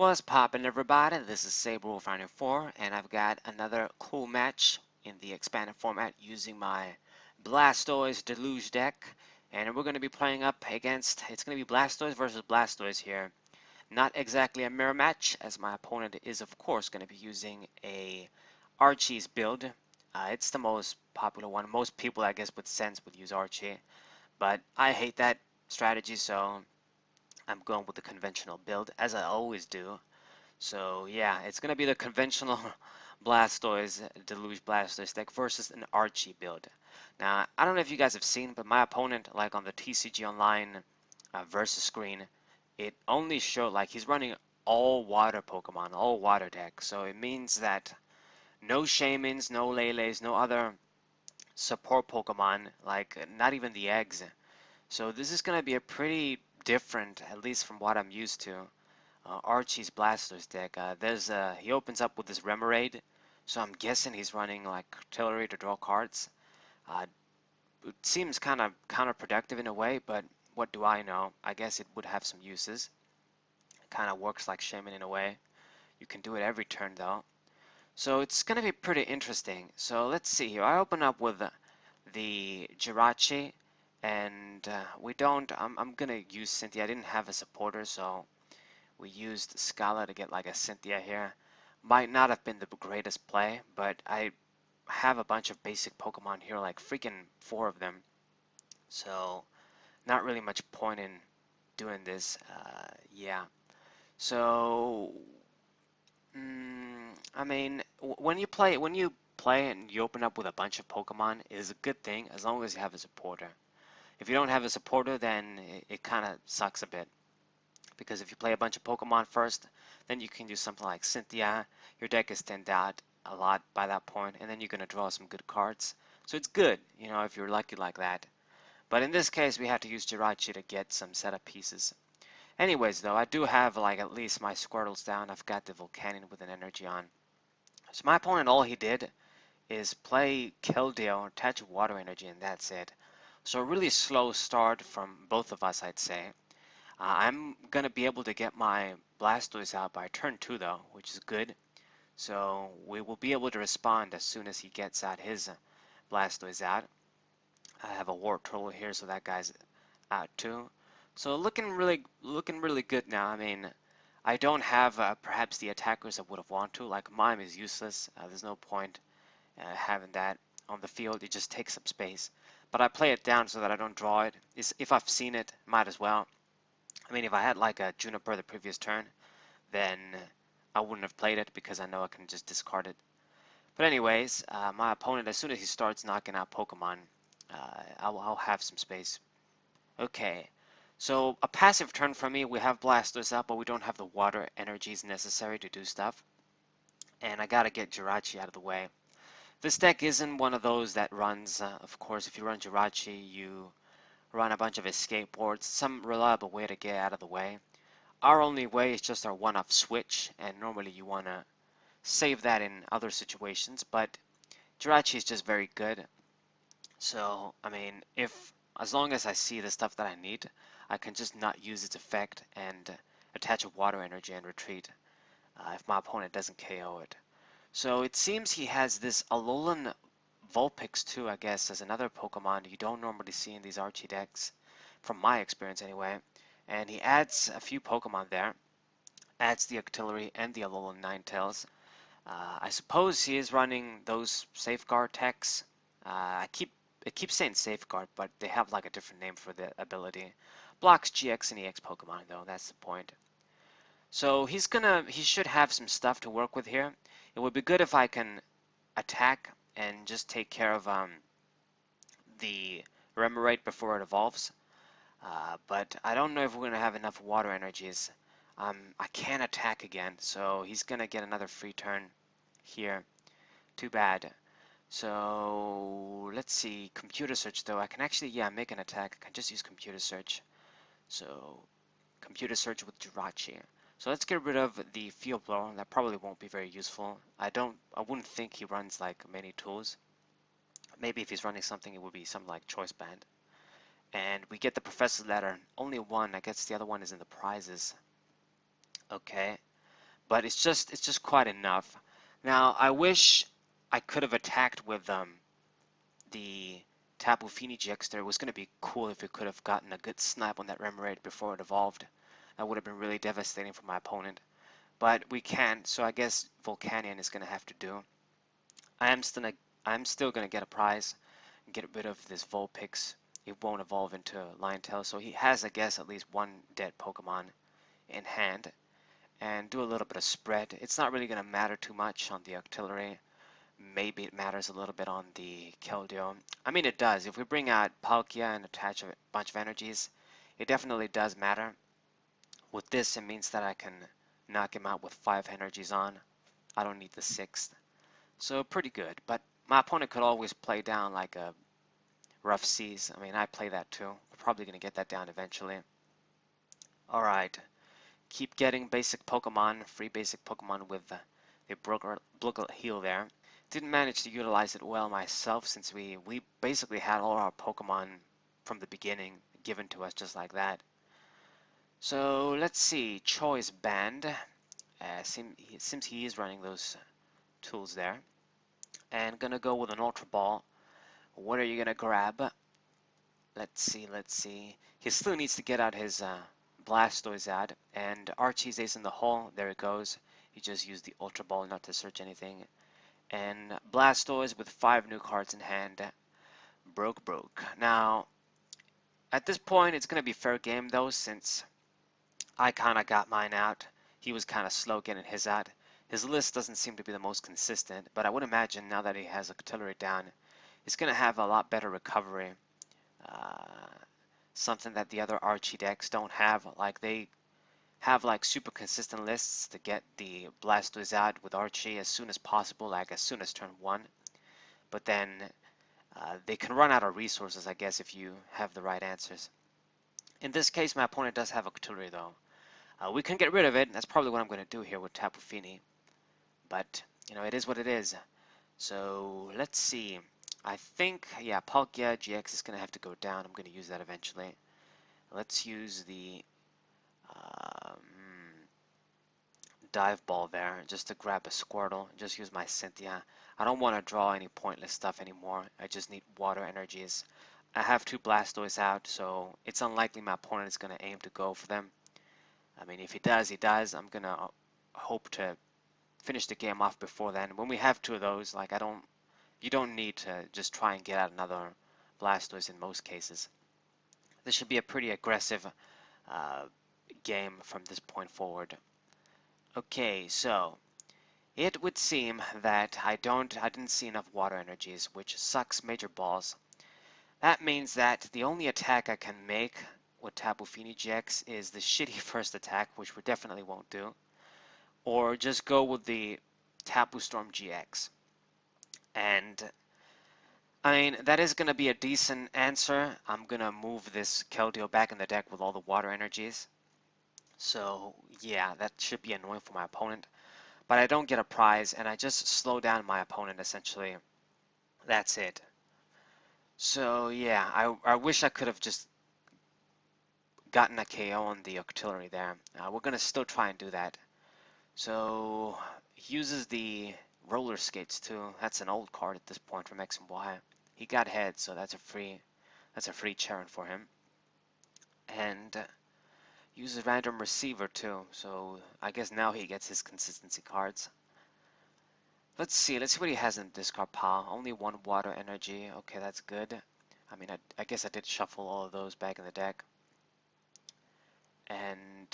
What's poppin', everybody? This is Saber94, and I've got another cool match in the expanded format using my Blastoise Deluge deck. And we're going to be playing up against, it's going to be Blastoise versus Blastoise here. Not exactly a mirror match, as my opponent is, of course, going to be using a Archie's build. It's the most popular one. Most people, I guess, with sense would use Archie. But I hate that strategy, so I'm going with the conventional build, as I always do. So yeah, it's going to be the conventional Blastoise, Deluge Blastoise deck versus an Archie build. Now, I don't know if you guys have seen, but my opponent, like on the TCG Online versus screen, it only showed like he's running all water Pokemon, all water deck. So it means that no Shaymins, no Lele's, no other support Pokemon, like not even the eggs. So this is going to be a pretty different, at least from what I'm used to. Archie's Blastoise deck. He opens up with this Remoraid, so I'm guessing he's running like artillery to draw cards. Uh, it seems kind of counterproductive in a way, but what do I know? I guess it would have some uses. It kind of works like Shaman in a way. You can do it every turn though. So it's going to be pretty interesting. So let's see here. I open up with the Jirachi, and I'm going to use Cynthia. I didn't have a supporter, so we used Scala to get like a Cynthia here. Might not have been the greatest play, but I have a bunch of basic Pokemon here, like freaking 4 of them. So not really much point in doing this. Yeah. So I mean, when you play and you open up with a bunch of Pokemon, it is a good thing as long as you have a supporter. If you don't have a supporter, then it kind of sucks a bit. Because if you play a bunch of Pokemon first, then you can do something like Cynthia. Your deck is thinned out a lot by that point, and then you're going to draw some good cards. So it's good, you know, if you're lucky like that. But in this case, we had to use Jirachi to get some setup pieces. Anyways, though, I do have like at least my Squirtles down. I've got the Volcanion with an energy on. So my opponent, all he did is play Keldeo, attach Water Energy, and that's it. So a really slow start from both of us, I'd say. I'm going to be able to get my Blastoise out by turn 2 though, which is good. So we will be able to respond as soon as he gets out his Blastoise out. I have a Warp Turtle here, so that guy's out too. So looking really good now. I mean, I don't have perhaps the attackers I would have wanted to. Like Mime is useless. There's no point having that on the field. It just takes up space. But I play it down so that I don't draw it. If I've seen it, might as well. I mean, if I had like a Juniper the previous turn, then I wouldn't have played it because I know I can just discard it. But anyways, my opponent, as soon as he starts knocking out Pokemon, I'll have some space. Okay, so a passive turn for me, we have Blastoise up, but we don't have the water energies necessary to do stuff. And I gotta get Jirachi out of the way. This deck isn't one of those that runs, of course, if you run Jirachi, you run a bunch of escape boards, some reliable way to get out of the way. Our only way is just our one-off switch, and normally you want to save that in other situations, but Jirachi is just very good. So, I mean, as long as I see the stuff that I need, I can just not use its effect and attach a water energy and retreat if my opponent doesn't KO it. So it seems he has this Alolan Vulpix too, I guess, as another Pokemon you don't normally see in these Archie decks, from my experience anyway. And he adds a few Pokemon there, adds the Octillery and the Alolan Ninetales. I suppose he is running those Safeguard techs. It keeps saying Safeguard, but they have like a different name for the ability. Blocks GX and EX Pokemon though, that's the point. So he should have some stuff to work with here. It would be good if I can attack and just take care of the Remoraid before it evolves. But I don't know if we're going to have enough water energies. I can't attack again, so he's going to get another free turn here. Too bad. So let's see, computer search though. I can actually, yeah, make an attack. I can just use computer search. So computer search with Jirachi. So let's get rid of the field blower. That probably won't be very useful. I wouldn't think he runs like many tools. Maybe if he's running something, it would be something like Choice Band. And we get the Professor's Letter. Only one. I guess the other one is in the prizes. Okay. but it's just quite enough. Now I wish I could have attacked with the Tapu Fini GX there. It was going to be cool if we could have gotten a good snipe on that Remoraid before it evolved. That would have been really devastating for my opponent. But we can't, so I guess Volcanion is going to have to do. I am still going to get a prize and get rid of this Vulpix. It won't evolve into Liontail, so he has, I guess, at least one dead Pokemon in hand. And do a little bit of spread. It's not really going to matter too much on the Octillery. Maybe it matters a little bit on the Keldeo. I mean, it does. If we bring out Palkia and attach a bunch of energies, it definitely does matter. With this, it means that I can knock him out with 5 energies on. I don't need the 6th. So pretty good. But my opponent could always play down like a Rough Seas. I mean, I play that too. We're probably going to get that down eventually. Alright. Keep getting basic Pokemon, free basic Pokemon with the Bluggle Heal there. Didn't manage to utilize it well myself since we basically had all our Pokemon from the beginning given to us just like that. So let's see, Choice Band. Seems he is running those tools there. And gonna go with an Ultra Ball. What are you gonna grab? Let's see. He still needs to get out his Blastoise ad, and Archie's ace in the hole. There it goes. He just used the Ultra Ball not to search anything. And Blastoise with 5 new cards in hand. Broke. Now, at this point, it's going to be fair game though, since I kind of got mine out. He was kind of slow getting his out. His list doesn't seem to be the most consistent, but I would imagine now that he has Octillery down, he's going to have a lot better recovery. Something that the other Archie decks don't have. Like, they have like super consistent lists to get the Blastoise out with Archie as soon as possible, like as soon as turn 1. But then they can run out of resources, I guess, if you have the right answers. In this case, my opponent does have Octillery though. We can get rid of it. That's probably what I'm going to do here with Tapu Fini. But, you know, it is what it is. So, let's see. I think, yeah, Palkia GX is going to have to go down. I'm going to use that eventually. Let's use the Dive Ball there just to grab a Squirtle. Just use my Cynthia. I don't want to draw any pointless stuff anymore. I just need water energies. I have 2 Blastoise out, so it's unlikely my opponent is going to aim to go for them. I mean, if he does, he does. I'm going to hope to finish the game off before then. When we have 2 of those, like, you don't need to just try and get out another Blastoise in most cases. This should be a pretty aggressive game from this point forward. Okay, so it would seem that I didn't see enough water energies, which sucks major balls. That means that the only attack I can make with Tapu Fini GX is the shitty first attack, which we definitely won't do, or just go with the Tapu Storm GX. And I mean, that is going to be a decent answer. I'm going to move this Keldeo back in the deck with all the water energies. So yeah, that should be annoying for my opponent. But I don't get a prize, and I just slow down my opponent, essentially. That's it. So yeah, I wish I could have just gotten a KO on the Octillery there. We're going to still try and do that. So he uses the roller skates too. That's an old card at this point from X and Y. He got head, so that's a free Charon for him. And uses random receiver too, so I guess now he gets his consistency cards. Let's see what he has in discard pile. Only 1 water energy. Okay, that's good. I mean, I guess I did shuffle all of those back in the deck. And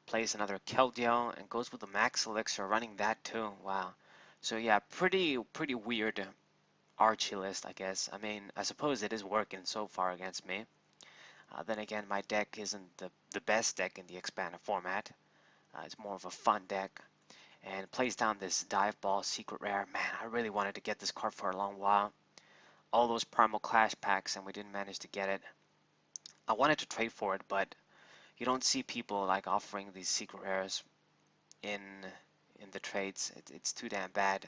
plays another Keldeo and goes with the Max Elixir, running that too. Wow. So yeah, pretty weird Archie list, I guess. I mean, I suppose it is working so far against me. Then again, my deck isn't the best deck in the expanded format. It's more of a fun deck. And plays down this Dive Ball Secret Rare. Man, I really wanted to get this card for a long while. All those Primal Clash packs, and we didn't manage to get it. I wanted to trade for it, but you don't see people like offering these Secret Rares in the trades. It's too damn bad.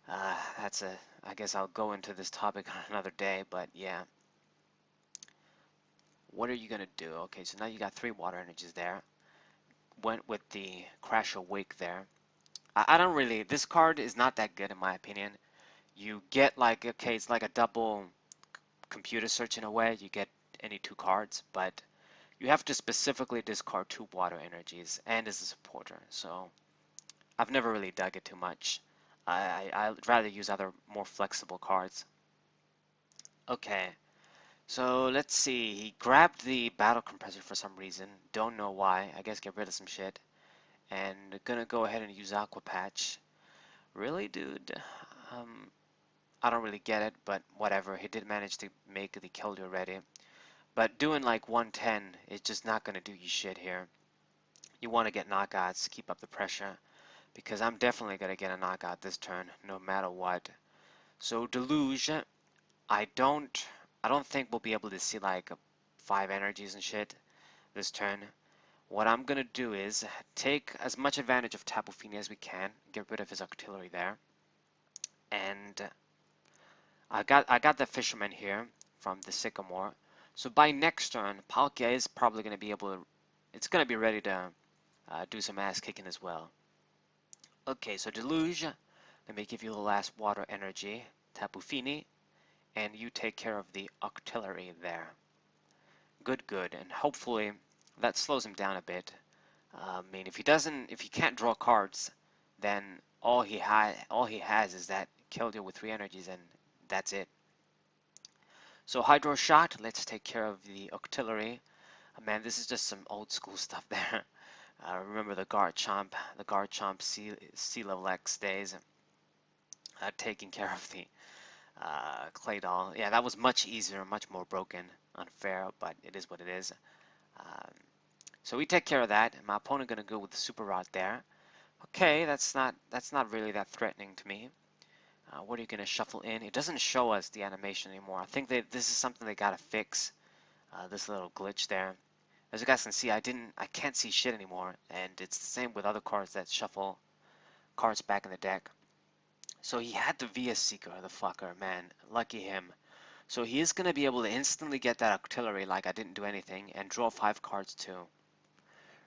I guess I'll go into this topic on another day, but yeah. What are you gonna do? Okay, so now you got 3 water energies there. went with the Crash Awake there. I don't really, this card is not that good in my opinion. You get like, okay, it's like a double computer search in a way. You get any two cards, but you have to specifically discard two water energies and as a supporter. So I've never really dug it too much. I'd rather use other more flexible cards. Okay, so let's see. He grabbed the battle compressor for some reason. Don't know why. I guess get rid of some shit. And gonna go ahead and use Aqua Patch. Really, dude? Um, I don't really get it, but whatever. He did manage to make the kill already. But doing like 110 is just not gonna do you shit here. You want to get knockouts, keep up the pressure, because I'm definitely gonna get a knockout this turn, no matter what. So Deluge, I don't think we'll be able to see like 5 energies and shit this turn. What I'm gonna do is take as much advantage of Tapu Fini as we can, get rid of his artillery there, and I got the Fisherman here from the Sycamore. So by next turn, Palkia is probably gonna be able to, it's gonna be ready to do some ass kicking as well. Okay, so Deluge, let me give you the last water energy, Tapu Fini, and you take care of the artillery there. Good, good, and hopefully that slows him down a bit. I mean, if he can't draw cards, then all he has is that Keldeo with 3 energies, and that's it. So Hydro Shot, let's take care of the artillery. Man, this is just some old school stuff there. Remember the Garchomp Sea Level X days, taking care of the Clay Doll. Yeah, that was much easier, much more broken, unfair, but it is what it is. Um, so we take care of that. My opponent gonna go with the Super Rod there. Okay, that's not really that threatening to me. What are you gonna shuffle in? It doesn't show us the animation anymore. I think this is something they gotta fix. This little glitch there. As you guys can see, I can't see shit anymore, and it's the same with other cards that shuffle cards back in the deck. So he had the VS Seeker, the fucker, man. Lucky him. So he is going to be able to instantly get that artillery like I didn't do anything and draw 5 cards too.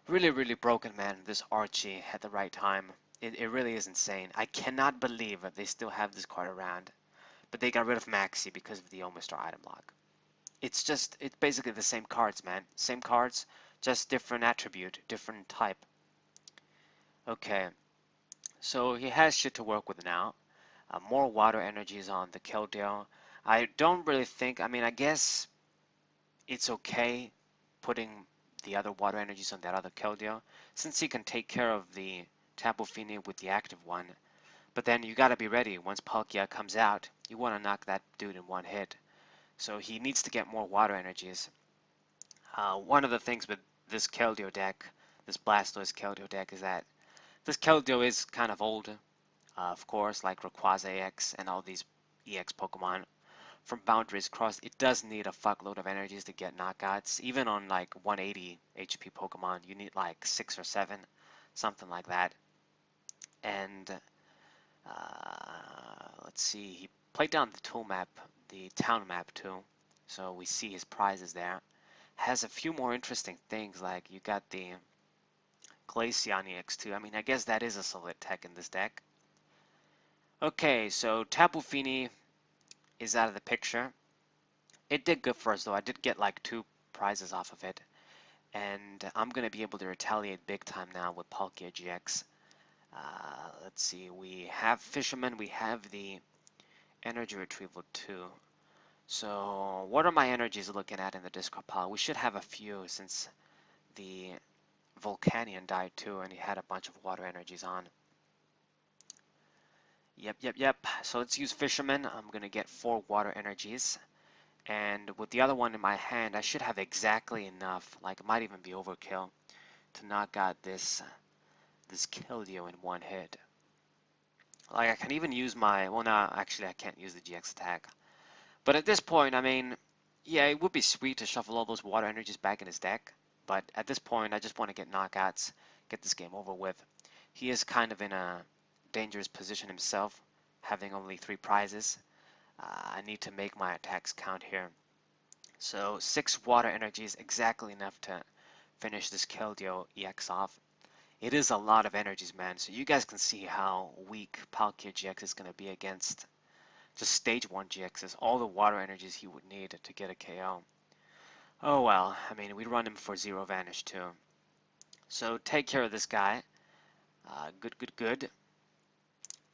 Really, really broken, man. This Archie at the right time. It really is insane. I cannot believe that they still have this card around. But they got rid of Maxie because of the Omastar item lock. It's basically the same cards, man. Same cards, just different attribute, different type. Okay, so he has shit to work with now. More water energies on the Keldeo. I don't really think, I mean, I guess it's okay putting the other water energies on that other Keldeo, since he can take care of the Tapu Fini with the active one. But then you gotta be ready. Once Palkia comes out, you want to knock that dude in one hit. So he needs to get more water energies. One of the things with this Keldeo deck, this Blastoise Keldeo deck, is that this Keldeo is kind of old. Of course, like Rayquaza EX and all these EX Pokemon from Boundaries Crossed, it does need a fuckload of energies to get knockouts. Even on like 180 HP Pokemon, you need like 6 or 7, something like that. And let's see, he played down the the town map too, so we see his prizes there. Has a few more interesting things, like you got the Glaceon EX2. I mean, I guess that is a solid tech in this deck. Okay, so Tapu Fini is out of the picture. It did good for us though. I did get like 2 prizes off of it. And I'm going to be able to retaliate big time now with Palkia GX. Let's see, we have Fisherman, we have the Energy Retrieval too. So what are my energies looking at in the discard pile? We should have a few since the Volcanion died too and he had a bunch of water energies on. Yep. So let's use Fisherman. I'm going to get 4 water energies. And with the other one in my hand, I should have exactly enough, like it might even be overkill, to knock out this Keldeo in one hit. Like I can even use my, well no, actually I can't use the GX attack. But at this point, I mean, yeah, it would be sweet to shuffle all those water energies back in his deck. But at this point, I just want to get knockouts, get this game over with. He is kind of in a dangerous position himself, having only 3 prizes. I need to make my attacks count here. So 6 water energies, exactly enough to finish this Keldeo EX off. It is a lot of energies, man. So you guys can see how weak Palkia GX is going to be against just stage 1 GXs. All the water energies he would need to get a KO. Oh well, I mean, we run him for 0 Vanish too. So take care of this guy. Good.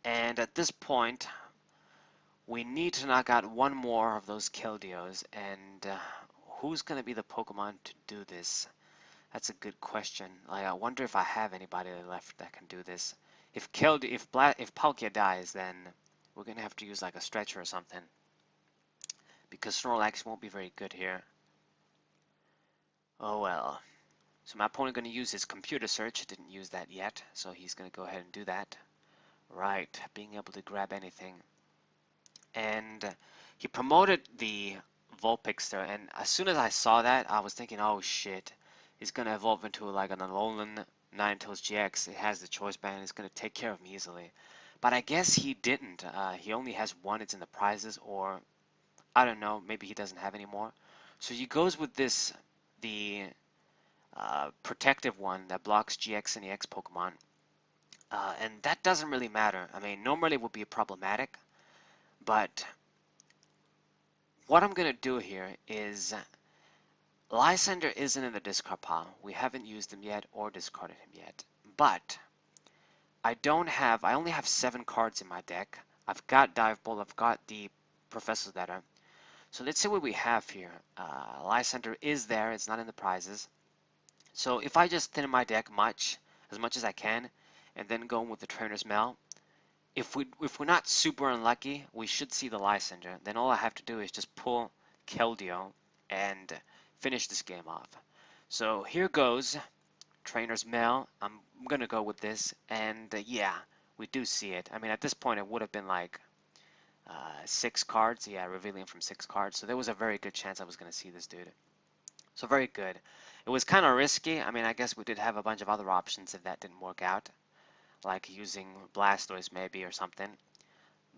And at this point, we need to knock out one more of those Keldeos. And who's going to be the Pokemon to do this? That's a good question. Like, I wonder if I have anybody left that can do this. If Palkia dies, then we're gonna have to use like a stretcher or something, because Snorlax won't be very good here. Oh well. So my opponent gonna use his computer search. Didn't use that yet, so he's gonna go ahead and do that. Right, being able to grab anything. And he promoted the Vulpixter, and as soon as I saw that, I was thinking, oh shit. He's going to evolve into like an Alolan Ninetales GX. It has the choice band. It's going to take care of me easily. But I guess he didn't. He only has one. It's in the prizes, or I don't know. Maybe he doesn't have any more. So he goes with this, the protective one that blocks GX and EX Pokemon. And that doesn't really matter. I mean, normally it would be problematic. But what I'm going to do here is... Lysander isn't in the discard pile. We haven't used him yet or discarded him yet. But I only have 7 cards in my deck. I've got Dive Bolt, I've got the Professor's Letter. So let's see what we have here. Lysander is there, it's not in the prizes. So if I just thin my deck as much as I can, and then go in with the Trainer's Mail, if we're not super unlucky, we should see the Lysander. Then all I have to do is just pull Keldeo and finish this game off. So here goes Trainer's Mail. I'm gonna go with this, and yeah, we do see it. I mean, at this point it would have been like 6 cards. Yeah, revealing from 6 cards. So there was a very good chance I was gonna see this dude. So very good. It was kind of risky. I mean, I guess we did have a bunch of other options if that didn't work out, like using Blastoise maybe or something.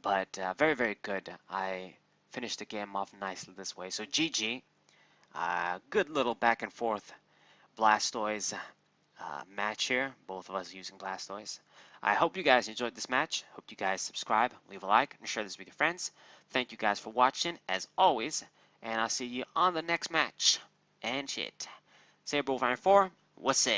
But very good. I finished the game off nicely this way. So GG. Good little back and forth Blastoise match here. Both of us using Blastoise. I hope you guys enjoyed this match. Hope you guys subscribe, leave a like, and share this with your friends. Thank you guys for watching, as always, and I'll see you on the next match. And shit. Saber 4, what's up?